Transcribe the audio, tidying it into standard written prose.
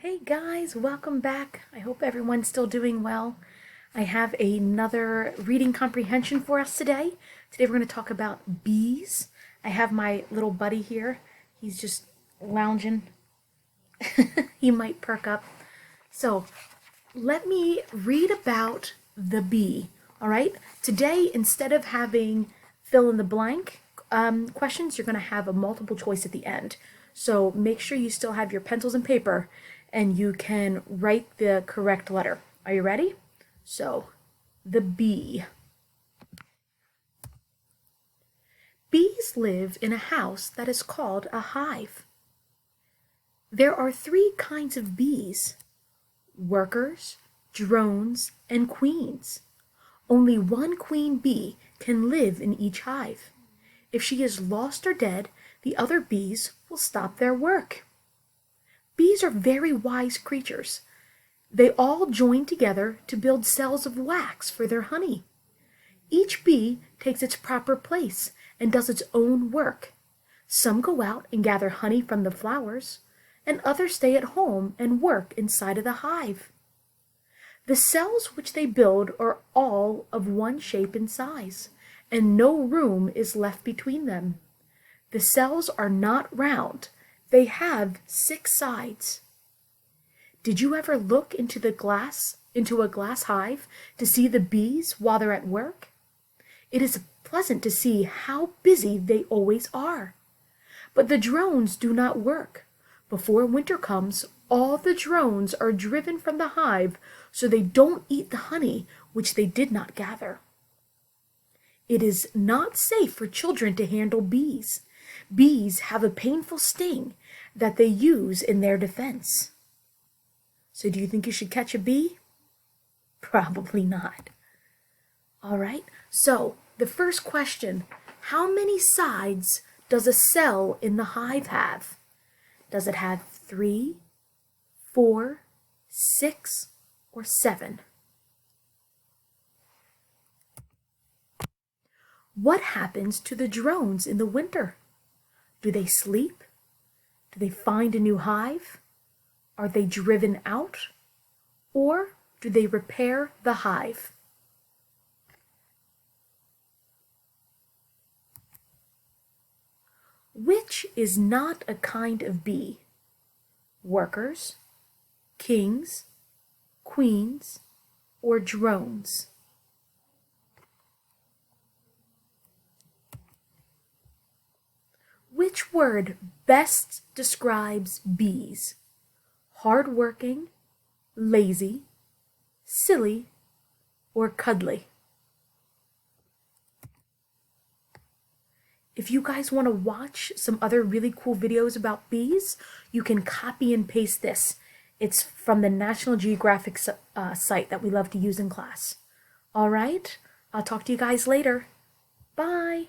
Hey guys, welcome back. I hope everyone's still doing well. I have another reading comprehension for us today. Today we're going to talk about bees. I have my little buddy here. He's just lounging. He might perk up. So let me read about the bee. All right. Today, instead of having fill in the blank questions, you're going to have a multiple choice at the end. So make sure you still have your pencils and paper and you can write the correct letter. Are you ready? So, the bee. Bees live in a house that is called a hive. There are 3 kinds of bees: workers, drones, and queens. Only one queen bee can live in each hive. If she is lost or dead, the other bees will stop their work. Bees are very wise creatures. They all join together to build cells of wax for their honey. Each bee takes its proper place and does its own work. Some go out and gather honey from the flowers, and others stay at home and work inside of the hive. The cells which they build are all of one shape and size, and no room is left between them. The cells are not round. They have 6 sides. Did you ever look into a glass hive to see the bees while they're at work? It is pleasant to see how busy they always are. But the drones do not work. Before winter comes, all the drones are driven from the hive so they don't eat the honey which they did not gather. It is not safe for children to handle bees. Bees have a painful sting that they use in their defense. So do you think you should catch a bee? Probably not. All right, so the first question: how many sides does a cell in the hive have? Does it have 3, 4, 6, or 7? What happens to the drones in the winter? Do they sleep? Do they find a new hive? Are they driven out? Or do they repair the hive? Which is not a kind of bee? Workers, kings, queens, or drones? Which word best describes bees? Hardworking, lazy, silly, or cuddly? If you guys want to watch some other really cool videos about bees, you can copy and paste this. It's from the National Geographic site that we love to use in class. All right, I'll talk to you guys later. Bye.